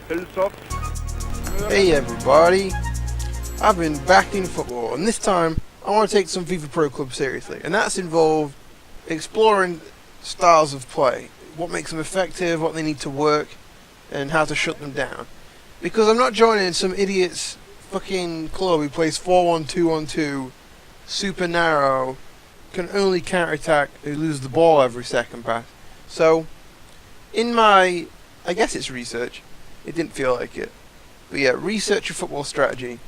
Hey everybody, I've been back in football, and this time I want to take some FIFA Pro Club seriously, and that's involved exploring styles of play, what makes them effective, what they need to work, and how to shut them down. Because I'm not joining some idiot's fucking club who plays 4-1-2-1-2, super narrow, can only counter-attack, who loses the ball every second pass. So, in my, I guess it's research, it didn't feel like it. But yeah, research your football strategy.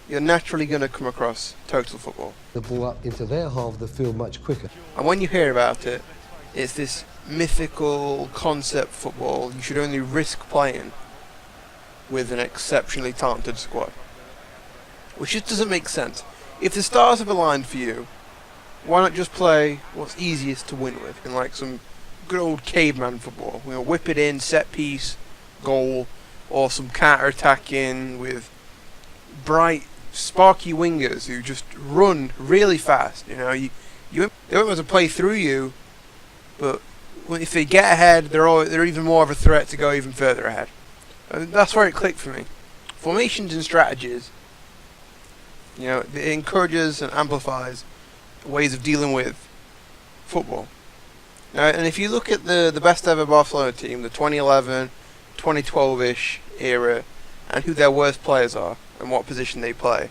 You're naturally going to come across Total Football. The ball up into their half of the field much quicker. And when you hear about it, it's this mythical concept football you should only risk playing with an exceptionally talented squad. Which just doesn't make sense. If the stars have aligned for you, why not just play what's easiest to win with in like some good old caveman football? You know, whip it in, set piece, goal, or some counter-attacking with bright, sparky wingers who just run really fast. You know, they won't be able to play through you, but if they get ahead, they're even more of a threat to go even further ahead. And that's where it clicked for me. Formations and strategies, you know, it encourages and amplifies ways of dealing with football. Now, and if you look at the best ever Barcelona team, the 2011, 2012-ish era, and who their worst players are and what position they play,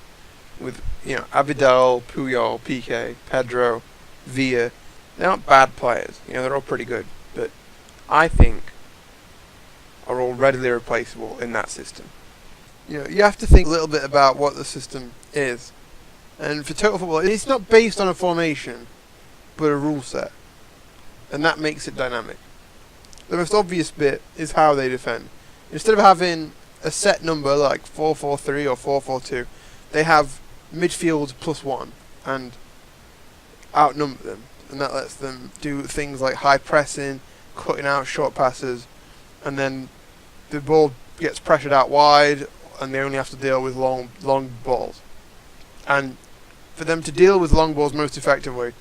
with Abidal, Puyol, Piqué, Pedro, Villa, they're not bad players. You know, they're all pretty good, but I think are all readily replaceable in that system. You know, you have to think a little bit about what the system is. And for Total Football, it's not based on a formation, but a rule set. And that makes it dynamic. The most obvious bit is how they defend. Instead of having a set number like 4-4-3 or 4-4-2, they have midfield +1 and outnumber them. And that lets them do things like high pressing, cutting out short passes, and then the ball gets pressured out wide and they only have to deal with long balls. And for them to deal with long balls most effectively,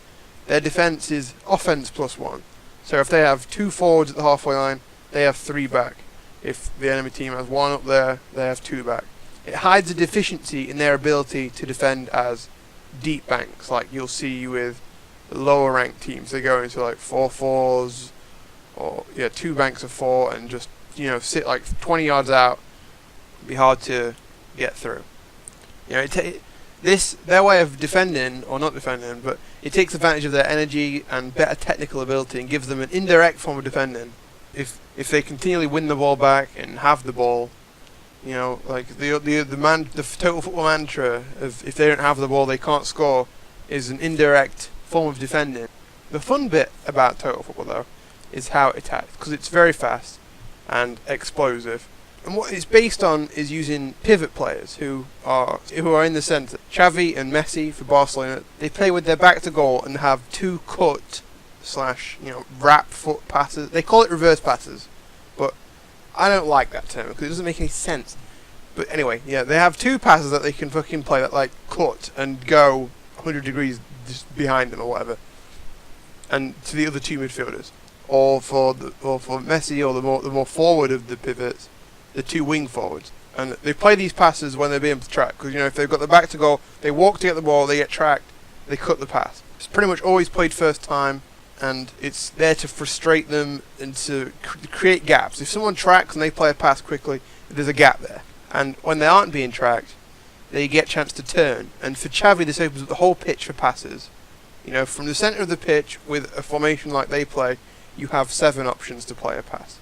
their defence is offence +1. So if they have 2 forwards at the halfway line, they have 3 back. If the enemy team has 1 up there, they have 2 back. It hides a deficiency in their ability to defend as deep banks, like you'll see with lower ranked teams. They go into like 4-4s, or 2 banks of 4, and just sit like 20 yards out. It'd be hard to get through. Their way of defending, or not defending, but it takes advantage of their energy and better technical ability and gives them an indirect form of defending. If they continually win the ball back and have the ball, like the Total Football mantra of if they don't have the ball they can't score is an indirect form of defending. The fun bit about Total Football though is how it attacks, because it's very fast and explosive. And what it's based on is using pivot players who are in the centre. Xavi and Messi for Barcelona, they play with their back to goal and have 2 cut / wrap foot passes. They call it reverse passes, but I don't like that term because it doesn't make any sense. But anyway, they have 2 passes that they can fucking play that like cut and go 100 degrees just behind them or whatever, and to the other 2 midfielders, or for Messi or the more forward of the pivots, the 2 wing forwards. And they play these passes when they're being tracked, because if they've got the back to goal, they walk to get the ball, they get tracked, they cut the pass. It's pretty much always played first time, and it's there to frustrate them and to create gaps. If someone tracks and they play a pass quickly, there's a gap there. And when they aren't being tracked, they get a chance to turn. And for Xavi, this opens up the whole pitch for passes. From the centre of the pitch with a formation like they play, you have 7 options to play a pass.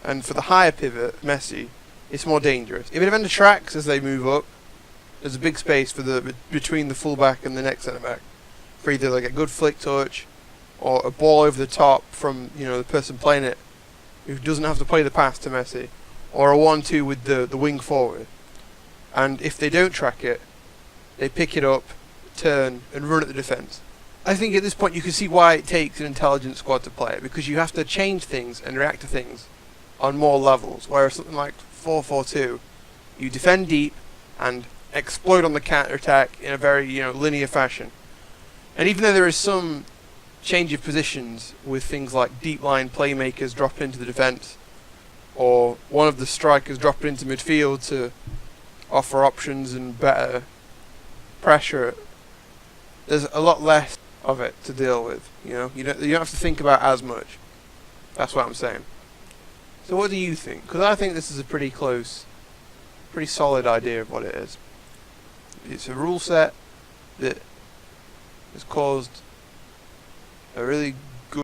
And for the higher pivot, Messi, it's more dangerous. If a defender tracks as they move up, there's a big space between the fullback and the next centre back for either like a good flick touch or a ball over the top from the person playing it who doesn't have to play the pass to Messi, or a 1-2 with the wing forward. And if they don't track it, they pick it up, turn, and run at the defence. I think at this point you can see why it takes an intelligent squad to play it, because you have to change things and react to things on more levels, whereas something like 4-4-2, you defend deep and exploit on the counter-attack in a very linear fashion. And even though there is some change of positions with things like deep line playmakers drop into the defence, or one of the strikers dropping into midfield to offer options and better pressure, there's a lot less of it to deal with. You don't have to think about as much. That's what I'm saying. So what do you think? Because I think this is a pretty solid idea of what it is. It's a rule set that has caused a really